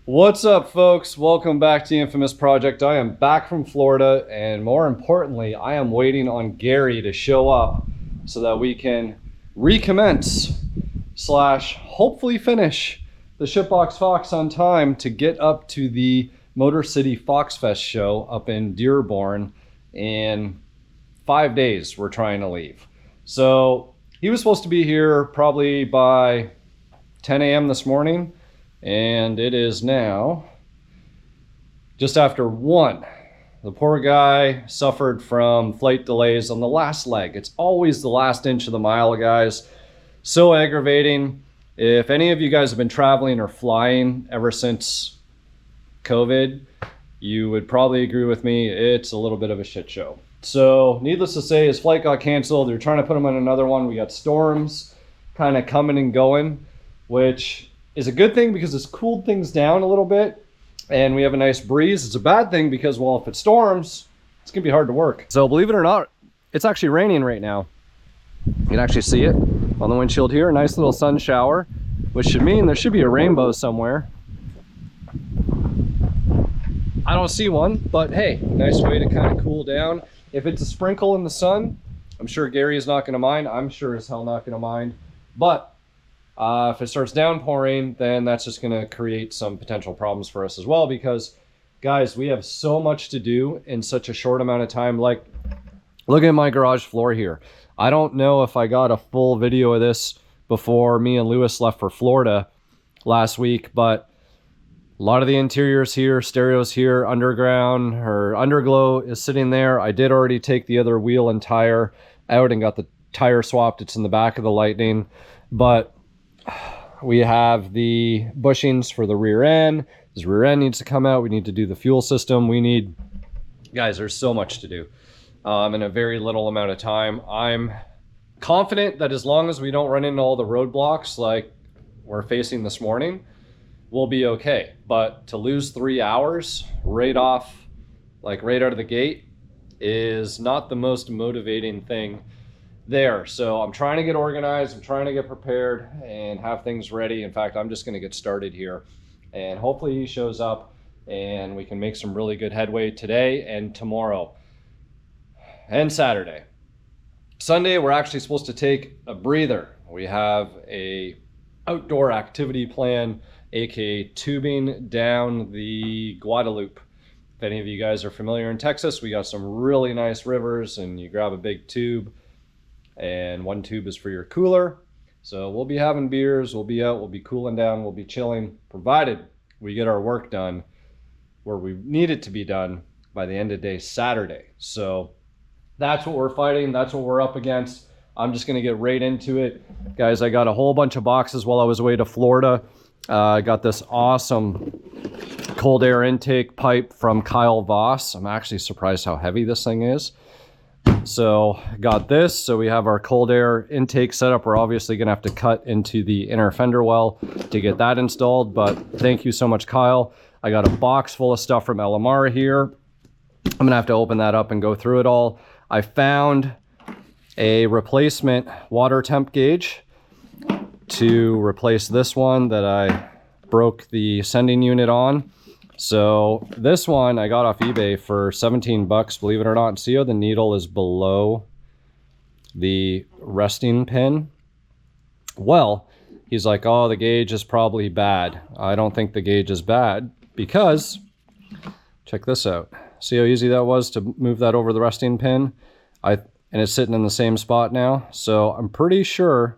What's up, folks? Welcome back to the Infamous Project. I am back from Florida, and more importantly, I am waiting on Gary to show up so that we can recommence / hopefully finish the Shitbox-Fox on time to get up to the Motor City Fox Fest show up in Dearborn in 5 days. We're trying to leave. So he was supposed to be here probably by 10 a.m. this morning. And it is now just after 1. The poor guy suffered from flight delays on the last leg. It's always the last inch of the mile, guys. So aggravating. If any of you guys have been traveling or flying ever since COVID, you would probably agree with me. It's a little bit of a shit show. So needless to say, his flight got canceled. They're trying to put him on another one. We got storms kind of coming and going, which is a good thing because it's cooled things down a little bit and we have a nice breeze. It's a bad thing because, well, if it storms, it's gonna be hard to work. So believe it or not, it's actually raining right now. You can actually see it on the windshield here. A nice little sun shower, which should mean there should be a rainbow somewhere. I don't see one, but hey, nice way to kind of cool down. If it's a sprinkle in the sun, I'm sure Gary is not gonna mind. I'm sure as hell not gonna mind. But if it starts downpouring, then that's just going to create some potential problems for us as well, because guys, we have so much to do in such a short amount of time. Like, look at my garage floor here. I don't know if I got a full video of this before me and Lewis left for Florida last week, but a lot of the interiors here, stereos here, underground or underglow is sitting there. I did already take the other wheel and tire out and got the tire swapped. It's in the back of the Lightning, but we have the bushings for the rear end. This rear end needs to come out. We need to do the fuel system. Guys, there's so much to do in a very little amount of time. I'm confident that as long as we don't run into all the roadblocks like we're facing this morning, we'll be okay. But to lose 3 hours right off, like right out of the gate, is not the most motivating thing there. So I'm trying to get organized, I'm trying to get prepared and have things ready. In fact, I'm just going to get started here and hopefully he shows up and we can make some really good headway today and tomorrow and Saturday. Sunday, we're actually supposed to take a breather. We have a outdoor activity plan, aka tubing down the Guadalupe. If any of you guys are familiar in Texas, we got some really nice rivers and you grab a big tube and one tube is for your cooler. So we'll be having beers, we'll be out, we'll be cooling down, we'll be chilling, provided we get our work done where we need it to be done by the end of day Saturday. So that's what we're fighting, that's what we're up against. I'm just gonna get right into it. Guys, I got a whole bunch of boxes while I was away to Florida. I got this awesome cold air intake pipe from Kyle Voss. I'm actually surprised how heavy this thing is. So got this, so we have our cold air intake set up. We're obviously gonna have to cut into the inner fender well to get that installed, but thank you so much, Kyle. I got a box full of stuff from LMR here. I'm gonna have to open that up and go through it all. I found a replacement water temp gauge to replace this one that I broke the sending unit on. So this one I got off eBay for 17 bucks, believe it or not. See how the needle is below the resting pin? Well, he's like, oh, the gauge is probably bad. I don't think the gauge is bad because, check this out. See how easy that was to move that over the resting pin? And it's sitting in the same spot now. So I'm pretty sure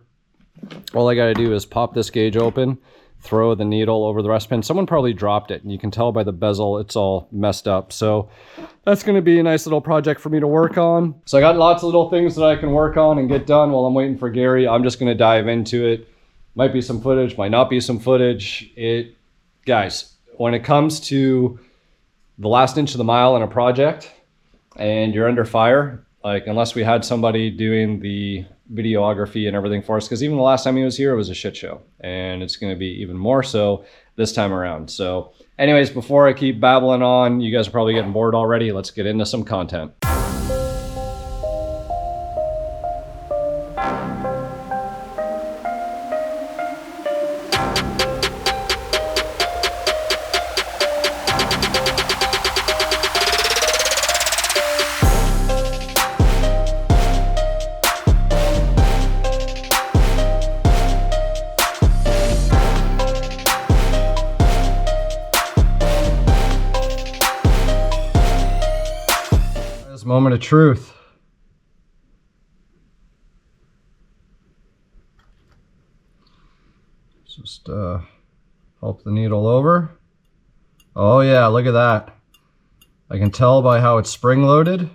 all I gotta do is pop this gauge open, throw the needle over the rest pin. Someone probably dropped it and you can tell by the bezel it's all messed up. So that's going to be a nice little project for me to work on. So I got lots of little things that I can work on and get done while I'm waiting for Gary. I'm just going to dive into it. Might be some footage, might not be some footage. Guys, when it comes to the last inch of the mile in a project and you're under fire, like unless we had somebody doing the videography and everything for us, because even the last time he was here it was a shit show, and it's going to be even more so this time around. So anyways, before I keep babbling on, you guys are probably getting bored already. Let's get into some content. moment of truth. Just help the needle over. Oh yeah, look at that. I can tell by how it's spring loaded.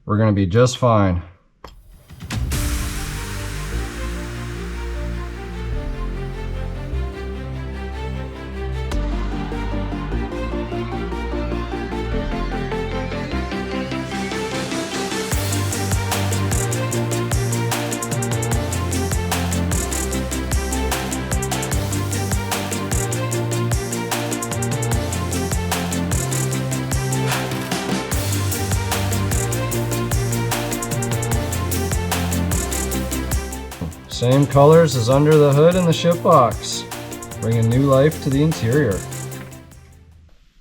We're gonna be just fine. Same colors as under the hood in the Shitbox, bringing new life to the interior.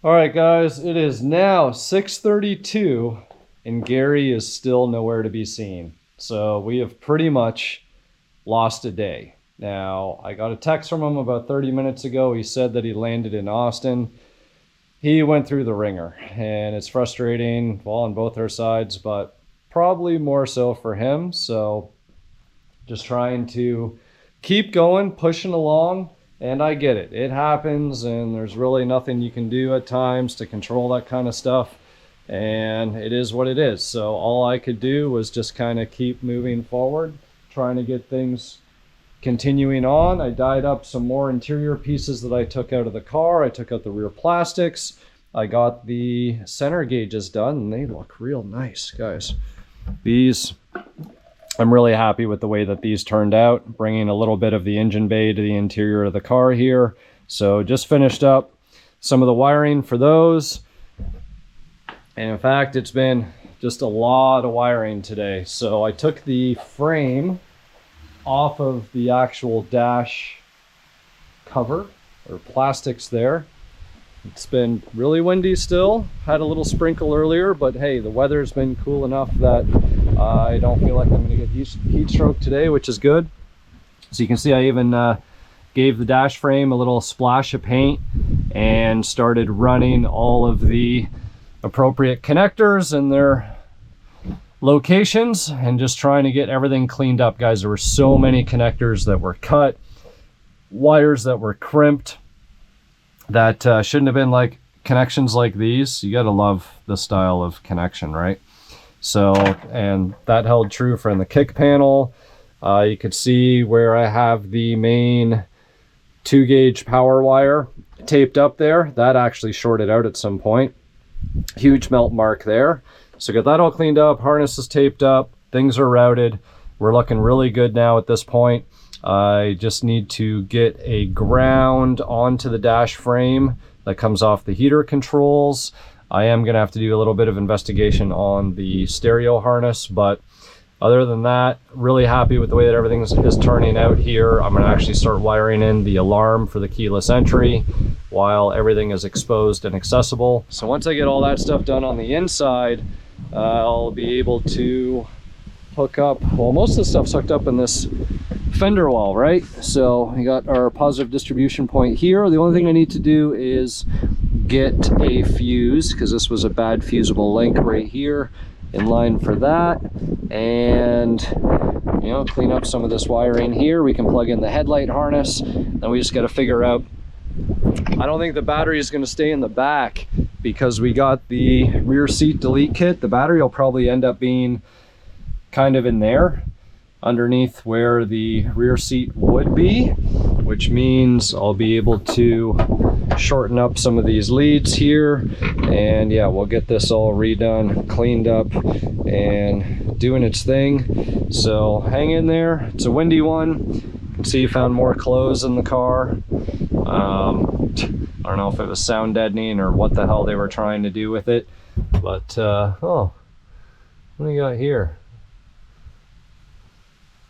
All right, guys, it is now 6:32 and Gary is still nowhere to be seen. So we have pretty much lost a day. Now, I got a text from him about 30 minutes ago. He said that he landed in Austin. He went through the ringer, and it's frustrating, well, on both our sides, but probably more so for him. So just trying to keep going, pushing along, and I get it. It happens, and there's really nothing you can do at times to control that kind of stuff, and it is what it is. So all I could do was just kind of keep moving forward, trying to get things continuing on. I dyed up some more interior pieces that I took out of the car. I took out the rear plastics. I got the center gauges done, and they look real nice, guys. These, I'm really happy with the way that these turned out, bringing a little bit of the engine bay to the interior of the car here. So just finished up some of the wiring for those. And in fact, it's been just a lot of wiring today. So I took the frame off of the actual dash cover or plastics there. It's been really windy still. Had a little sprinkle earlier, but hey, the weather's been cool enough that I don't feel like I'm going to get heat stroke today, which is good. So you can see I even gave the dash frame a little splash of paint and started running all of the appropriate connectors and their locations and just trying to get everything cleaned up. Guys, there were so many connectors that were cut, wires that were crimped, that shouldn't have been like connections like these. You got to love this style of connection, right? So, and that held true for in the kick panel. You could see where I have the main 2-gauge power wire taped up there. That actually shorted out at some point. Huge melt mark there. So got that all cleaned up, harness is taped up, things are routed. We're looking really good now at this point. I just need to get a ground onto the dash frame that comes off the heater controls. I am gonna have to do a little bit of investigation on the stereo harness, but other than that, really happy with the way that everything is turning out here. I'm gonna actually start wiring in the alarm for the keyless entry while everything is exposed and accessible. So once I get all that stuff done on the inside, I'll be able to hook up, well, most of the stuff's hooked up in this fender wall, right? So we got our positive distribution point here. The only thing I need to do is get a fuse, because this was a bad fusible link right here, in line for that, and you know, clean up some of this wiring here. We can plug in the headlight harness. Then we just got to figure out, I don't think the battery is going to stay in the back because we got the rear seat delete kit. The battery will probably end up being kind of in there underneath where the rear seat would be, which means I'll be able to shorten up some of these leads here, and yeah, we'll get this all redone, cleaned up, and doing its thing. So hang in there. It's a windy one. You can see you found more clothes in the car. I don't know if it was sound deadening or what the hell they were trying to do with it, but oh, what do you got here?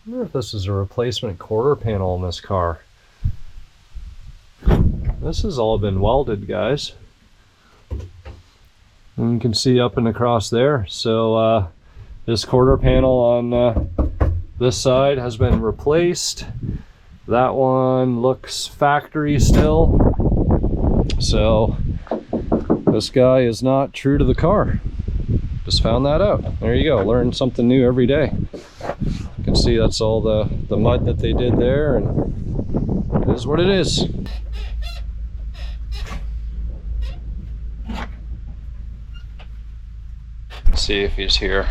I wonder if this is a replacement quarter panel in this car. This has all been welded, guys. And you can see up and across there. So this quarter panel on this side has been replaced. That one looks factory still. So this guy is not true to the car. Just found that out. There you go. Learn something new every day. You can see that's all the mud that they did there, and it is what it is. Let's see if he's here.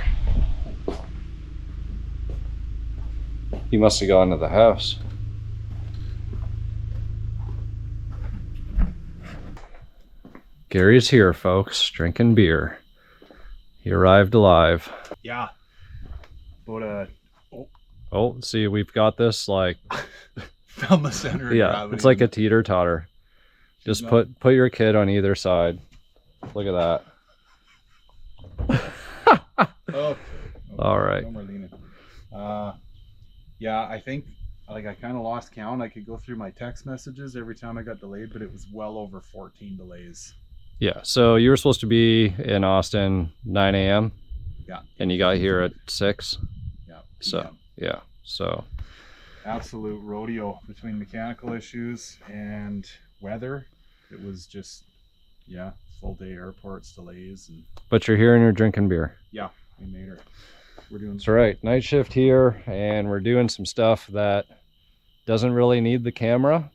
He must have gone to the house. Gary's here, folks, drinking beer. He arrived alive. Yeah. About Oh, see, we've got this like found the center. Yeah, it's like a teeter-totter. Just put your kid on either side. Look at that. Okay. All right. No more leaning. Yeah, I think like I kind of lost count. I could go through my text messages every time I got delayed, but it was well over 14 delays. Yeah, so you were supposed to be in Austin 9 a.m. Yeah. And you got here at 6. Yeah. So, yeah. So absolute rodeo between mechanical issues and weather. It was just, yeah, full day airports, delays. But you're here and you're drinking beer. Yeah, we made her. We're doing. That's right. Night shift here, and we're doing some stuff that doesn't really need the camera.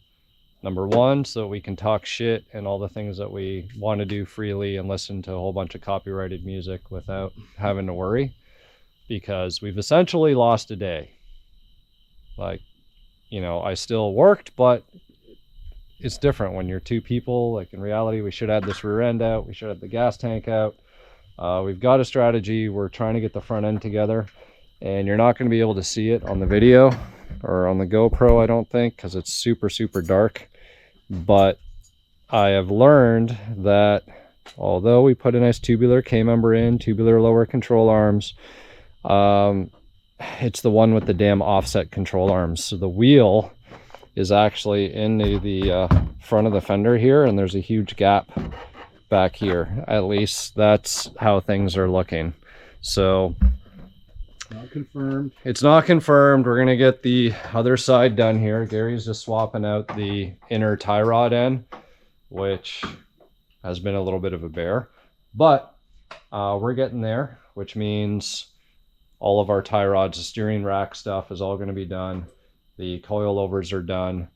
Number one, so we can talk shit and all the things that we want to do freely and listen to a whole bunch of copyrighted music without having to worry, because we've essentially lost a day. Like, you know, I still worked, but it's different when you're two people. Like in reality, we should have this rear end out. We should have the gas tank out. We've got a strategy. We're trying to get the front end together, and you're not going to be able to see it on the video or on the GoPro, I don't think, because it's super, super dark. But I have learned that although we put a nice tubular K-member in, tubular lower control arms, it's the one with the damn offset control arms. So the wheel is actually in the front of the fender here, and there's a huge gap back here. At least that's how things are looking. So not confirmed. It's not confirmed. We're gonna get the other side done here. Gary's just swapping out the inner tie rod end, which has been a little bit of a bear, but we're getting there, which means all of our tie rods, the steering rack stuff is all going to be done. The coilovers are done.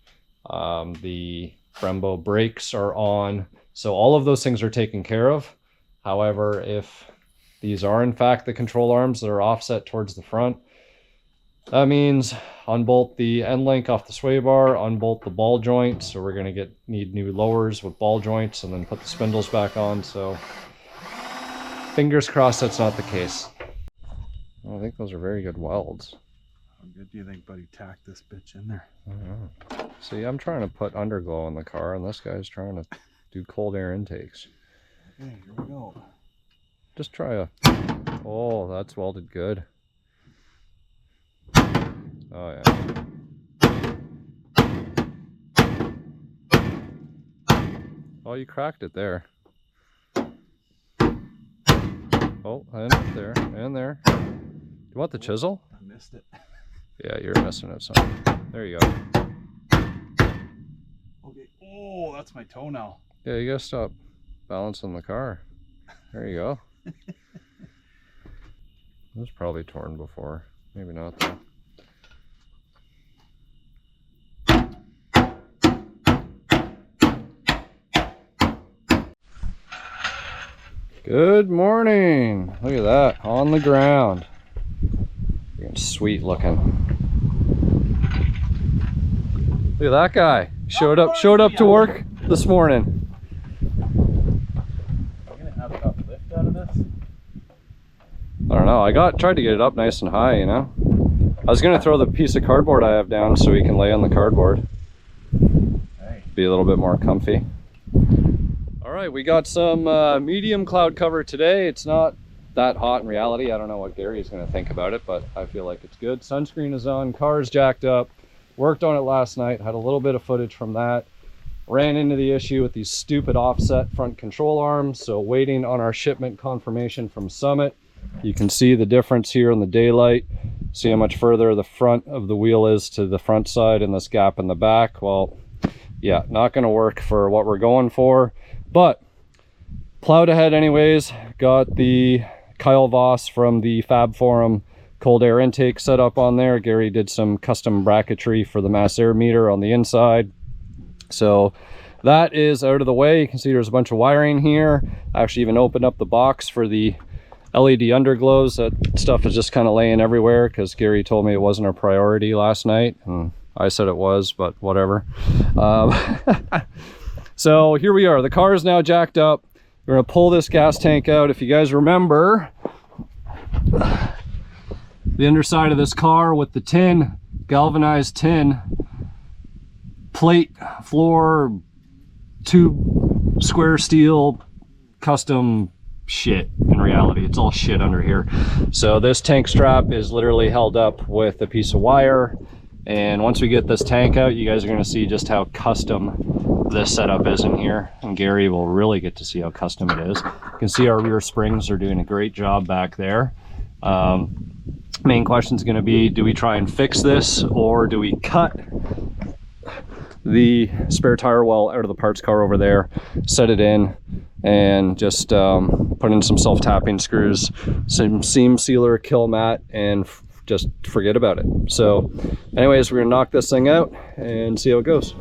The Brembo brakes are on. So all of those things are taken care of. However, if these are in fact the control arms that are offset towards the front, that means unbolt the end link off the sway bar, unbolt the ball joint. So we're going to need new lowers with ball joints, and then put the spindles back on. So fingers crossed that's not the case. I think those are very good welds. How good do you think Buddy tacked this bitch in there? I don't know. See, I'm trying to put underglow in the car, and this guy's trying to do cold air intakes. Okay, here we go. Just try a... Oh, that's welded good. Oh, yeah. Oh, you cracked it there. Oh, and there, and there. You want the chisel? I missed it. Yeah, you're missing it, son. There you go. Okay. Oh, that's my toenail. Yeah, you gotta stop balancing the car. There you go. It was probably torn before. Maybe not, though. Good morning. Look at that, on the ground. Sweet looking. Look at that guy. Showed up to work this morning. I'm gonna have enough lift out of this. I don't know. I tried to get it up nice and high, you know. I was gonna throw the piece of cardboard I have down so he can lay on the cardboard. Hey. Be a little bit more comfy. All right, we got some medium cloud cover today. It's not that hot in reality. I don't know what Gary is going to think about it, but I feel like it's good. Sunscreen is on, car's jacked up. Worked on it last night, had a little bit of footage from that. Ran into the issue with these stupid offset front control arms, so waiting on our shipment confirmation from Summit. You can see the difference here in the daylight. See how much further the front of the wheel is to the front side and this gap in the back. Well, yeah, not going to work for what we're going for, but plowed ahead anyways. Got the Kyle Voss from the Fab Forum cold air intake setup on there. Gary did some custom bracketry for the mass air meter on the inside. So that is out of the way. You can see there's a bunch of wiring here. I actually even opened up the box for the LED underglows. That stuff is just kind of laying everywhere because Gary told me it wasn't a priority last night, and I said it was, but whatever. So here we are. The car is now jacked up. We're gonna pull this gas tank out. If you guys remember, the underside of this car with the tin, galvanized tin, plate, floor, tube, square steel, custom shit. In reality, it's all shit under here. So this tank strap is literally held up with a piece of wire. And once we get this tank out, you guys are gonna see just how custom this setup is in here. And Gary will really get to see how custom it is. You can see our rear springs are doing a great job back there. Main question is going to be, do we try and fix this, or do we cut the spare tire well out of the parts car over there, set it in, and just put in some self-tapping screws, some seam sealer, kill mat, and just forget about it. So anyways, we're gonna knock this thing out and see how it goes.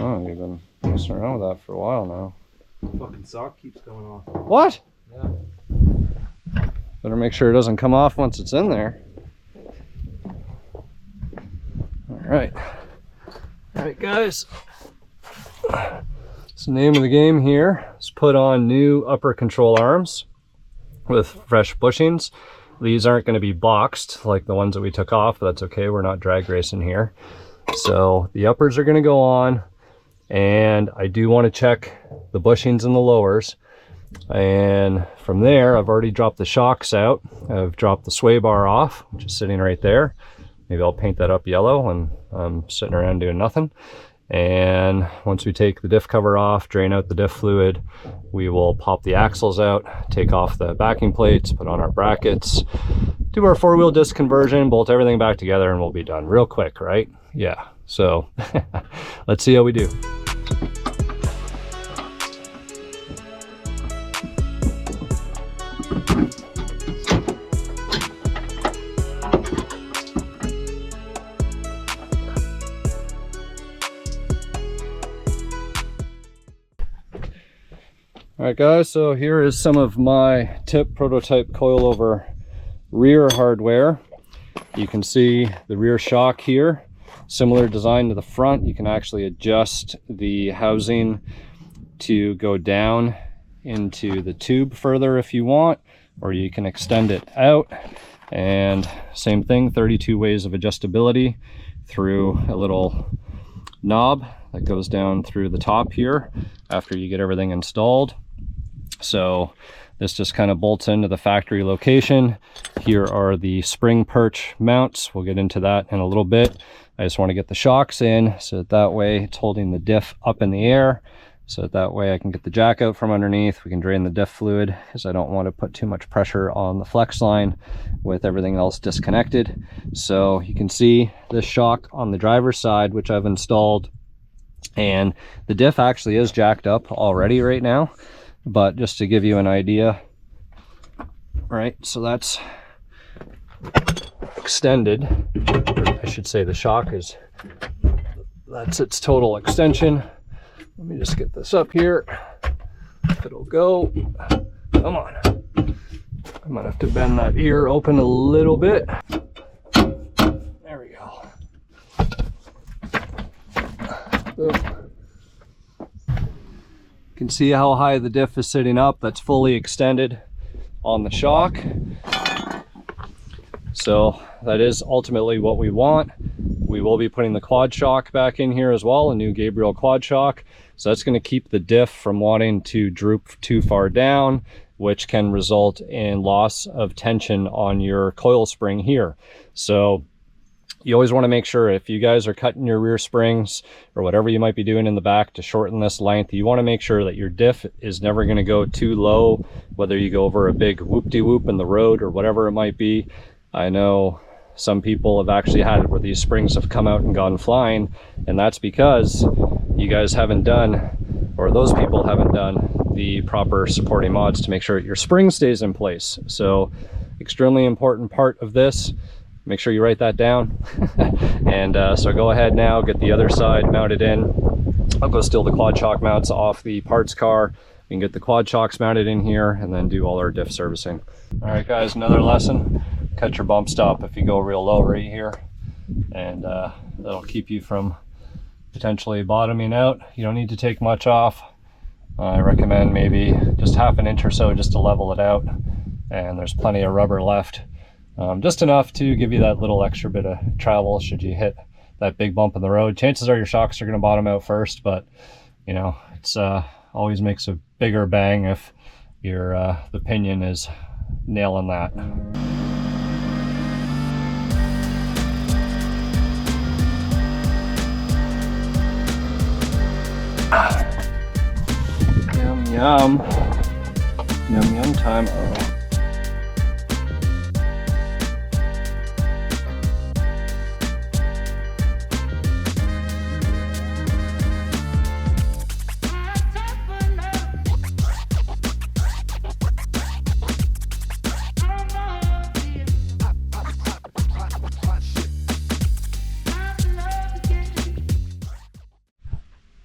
Oh, you've been messing around with that for a while now. Fucking sock keeps going off. What? Yeah. Better make sure it doesn't come off once it's in there. Alright, guys. So the name of the game here is put on new upper control arms with fresh bushings. These aren't going to be boxed like the ones that we took off, but that's okay. We're not drag racing here. So the uppers are going to go on, and I do want to check the bushings and the lowers. And from there, I've already dropped the shocks out. I've dropped the sway bar off, which is sitting right there. Maybe I'll paint that up yellow, and I'm sitting around doing nothing. And once we take the diff cover off, drain out the diff fluid, we will pop the axles out, take off the backing plates, put on our brackets, do our four-wheel disc conversion, bolt everything back together, and we'll be done real quick, right? Yeah, so let's see how we do. All right, guys, so here is some of my tip prototype coilover rear hardware. You can see the rear shock here, similar design to the front. You can actually adjust the housing to go down into the tube further if you want, or you can extend it out. And same thing, 32 ways of adjustability through a little knob that goes down through the top here after you get everything installed. So this just kind of bolts into the factory location. Here are the spring perch mounts. We'll get into that in a little bit. I just want to get the shocks in so that way it's holding the diff up in the air. So that way I can get the jack out from underneath. We can drain the diff fluid because I don't want to put too much pressure on the flex line with everything else disconnected. So you can see this shock on the driver's side, which I've installed. And the diff actually is jacked up already right now. But just to give you an idea, right, so that's extended. I should say the shock is, that's its total extension. Let me just get this up here. It'll go. Come on. I might have to bend that ear open a little bit. There we go. Boom. You can see how high the diff is sitting up. That's fully extended on the shock. So that is ultimately what we want. We will be putting the quad shock back in here as well, a new Gabriel quad shock. So that's going to keep the diff from wanting to droop too far down which can result in loss of tension on your coil spring here. So you always want to make sure, if you guys are cutting your rear springs or whatever you might be doing in the back to shorten this length, you want to make sure that your diff is never going to go too low, whether you go over a big whoop-de-whoop in the road or whatever it might be. I know some people have actually had it where these springs have come out and gone flying, and that's because you guys haven't done, or those people haven't done, the proper supporting mods to make sure your spring stays in place. So extremely important part of this. Make sure you write that down. And so go ahead now, get the other side mounted in. I'll go steal the quad shock mounts off the parts car. We can get the quad shocks mounted in here and then do all our diff servicing. All right guys, another lesson. Cut your bump stop if you go real low right here. And that'll keep you from potentially bottoming out. You don't need to take much off. I recommend maybe just half an inch or so just to level it out. And there's plenty of rubber left. Just enough to give you that little extra bit of travel should you hit that big bump in the road. Chances are your shocks are going to bottom out first, but you know, it's always makes a bigger bang if your the pinion is nailing that. Yum yum, yum yum time.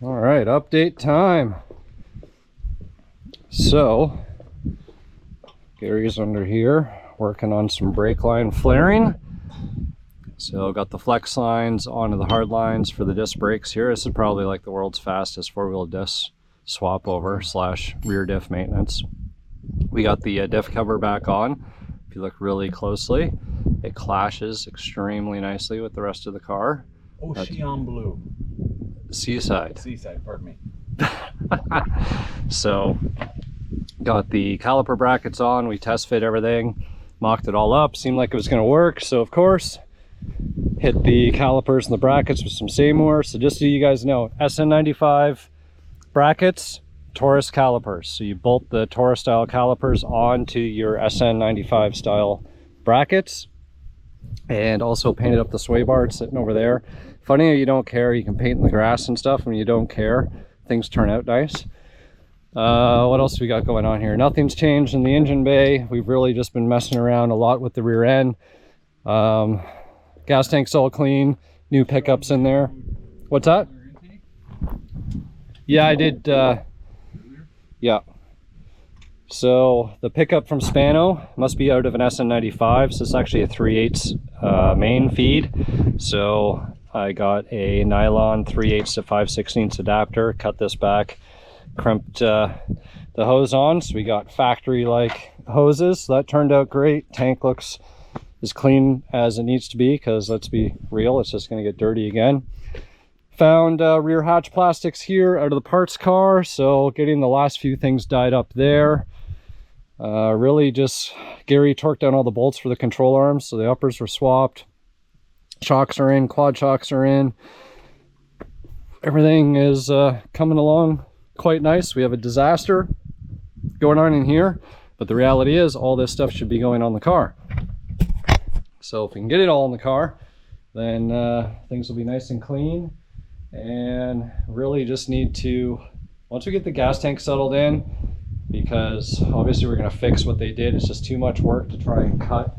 All right, update time. So Gary's under here working on some brake line flaring. So got the flex lines onto the hard lines for the disc brakes here. This is probably like the world's fastest four-wheel disc swap over / rear diff maintenance. We got the diff cover back on. If you look really closely, it clashes extremely nicely with the rest of the car. Ocean blue. Seaside. Seaside, pardon me. So got the caliper brackets on, we test fit everything, mocked it all up, seemed like it was going to work. So of course hit the calipers and the brackets with some Seymour. So just so you guys know, SN95 brackets, Taurus calipers. So you bolt the Taurus style calipers onto your SN95 style brackets, and also painted up the sway bar. It's sitting over there. Funny how you don't care, you can paint in the grass and stuff when you don't care. Things turn out nice. What else we got going on here? Nothing's changed in the engine bay. We've really just been messing around a lot with the rear end. Gas tank's all clean, new pickups in there. What's that? Yeah, I did. Yeah. So the pickup from Spano must be out of an SN95. So it's actually a 3/8 main feed. So I got a nylon 3/8 to 5/16 adapter, cut this back, crimped the hose on. So we got factory like hoses. So that turned out great. Tank looks as clean as it needs to be, because let's be real, it's just going to get dirty again. Found rear hatch plastics here out of the parts car, so getting the last few things dyed up there. Really just Gary torqued down all the bolts for the control arms, so the uppers were swapped. Shocks are in, quad shocks are in. Everything is coming along quite nice. We have a disaster going on in here, but the reality is all this stuff should be going on the car. So if we can get it all in the car, then things will be nice and clean. And really just need to, once we get the gas tank settled in, because obviously we're going to fix what they did, it's just too much work to try and cut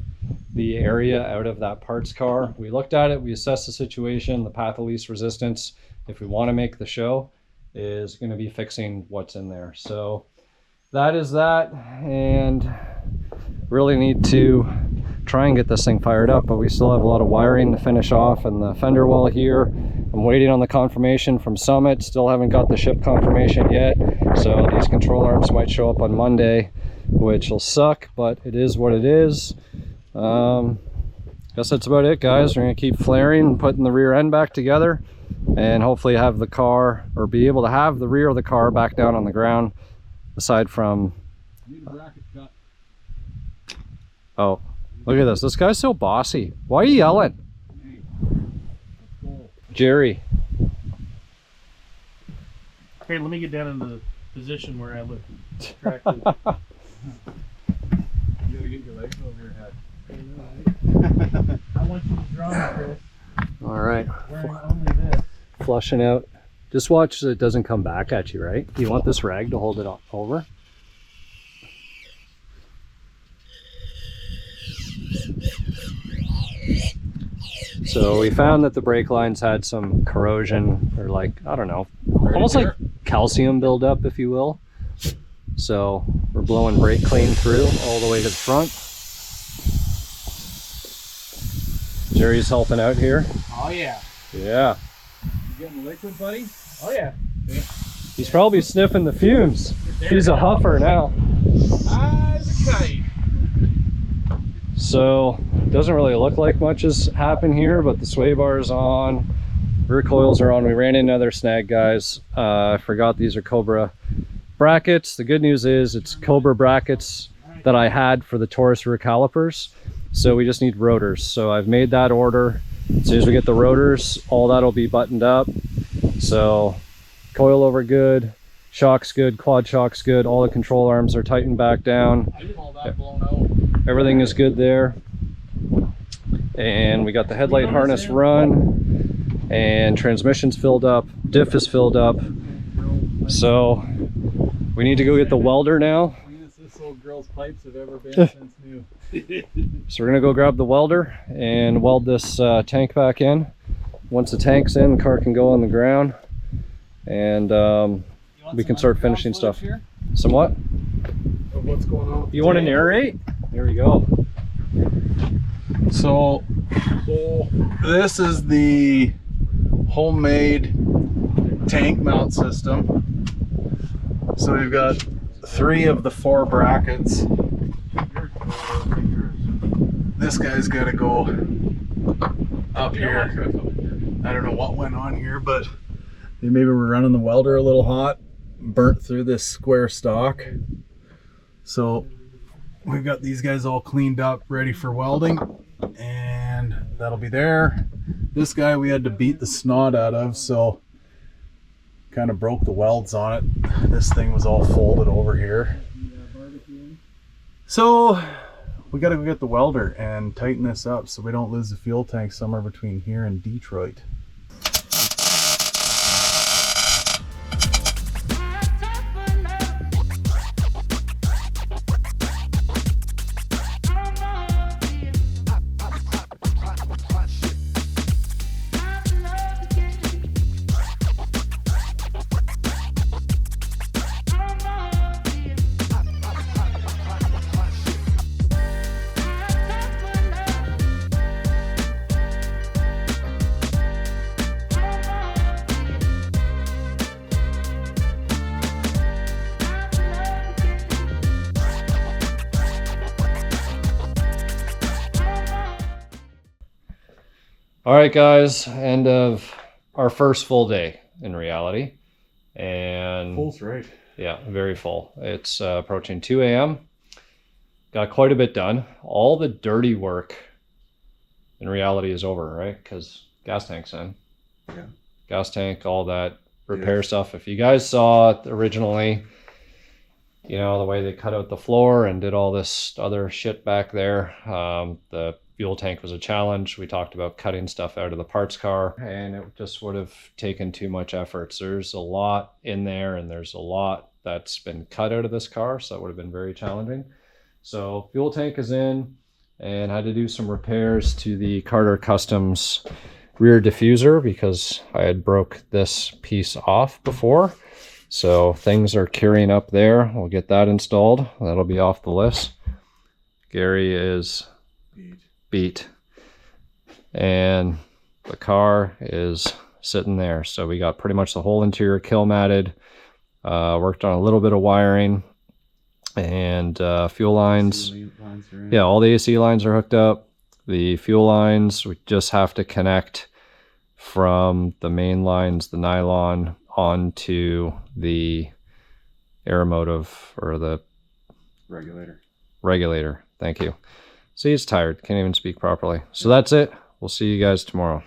the area out of that parts car. We looked at it, we assessed the situation, the path of least resistance, if we want to make the show, is going to be fixing what's in there. So that is that, and really need to try and get this thing fired up, but we still have a lot of wiring to finish off, and the fender well here, I'm waiting on the confirmation from Summit, still haven't got the ship confirmation yet, so these control arms might show up on Monday, which will suck, but it is what it is. Guess that's about it, guys. We're gonna keep flaring and putting the rear end back together, and hopefully have the car, or be able to have the rear of the car back down on the ground, aside from Need a bracket cut. Oh, look at this. This guy's so bossy. Why are you yelling? Hey, let's go. Jerry. Okay, let me get down in the position where I look attractive. You gotta get your legs over your head. I want you to draw me, Chris, All right. wearing only this. Flushing out. Just watch so it doesn't come back at you, right? You want this rag to hold it over? So we found that the brake lines had some corrosion, or like, I don't know, almost like calcium buildup, if you will. So we're blowing brake clean through all the way to the front. Jerry's helping out here. Oh yeah. Yeah. You getting the liquid, buddy? Oh yeah. He's probably sniffing the fumes. He's a huffer now. As a kite. So it doesn't really look like much has happened here, but the sway bar is on, rear coils are on. We ran into another snag, guys. I forgot these are Cobra brackets. The good news is it's Cobra brackets that I had for the Taurus rear calipers. So we just need rotors. So I've made that order. As soon as we get the rotors, all that'll be buttoned up. So coil over good, shock's good, quad shock's good. All the control arms are tightened back down. I get all that blown out. Everything is good there. And we got the headlight harness run, and transmission's filled up, diff is filled up. So we need to go get the welder now. Cleanest this old girl's pipes have ever been since new. So we're gonna go grab the welder and weld this tank back in. Once the tank's in, the car can go on the ground, and we can start finishing stuff. Here? Somewhat. Of what's going on? You want to narrate? There we go. So this is the homemade tank mount system. So we've got 3 of the 4 brackets. This guy's got to go up here. I don't know what went on here, but maybe we're running the welder a little hot, burnt through this square stock. So we've got these guys all cleaned up, ready for welding, and that'll be there. This guy we had to beat the snot out of, so kind of broke the welds on it. This thing was all folded over here. So we got to go get the welder and tighten this up so we don't lose the fuel tank somewhere between here and Detroit. All right, guys, end of our first full day in reality. And Full's right. yeah, very full. It's approaching 2 a.m. Got quite a bit done. All the dirty work in reality is over, right? Because gas tank's in. Yeah. Gas tank, all that repair stuff. If you guys saw it originally, you know, the way they cut out the floor and did all this other shit back there, the fuel tank was a challenge. We talked about cutting stuff out of the parts car, and it just would have taken too much effort. So there's a lot in there, and there's a lot that's been cut out of this car, so that would have been very challenging. So fuel tank is in, and had to do some repairs to the Carter Customs rear diffuser because I had broke this piece off before. So things are curing up there. We'll get that installed. That'll be off the list. Gary is beat, and the car is sitting there. So we got pretty much the whole interior kill matted, worked on a little bit of wiring, and fuel lines. Yeah, all the AC lines are hooked up. The fuel lines, we just have to connect from the main lines, the nylon, onto the aeromotive or the Regulator. Thank you. See, he's tired. Can't even speak properly. So that's it. We'll see you guys tomorrow.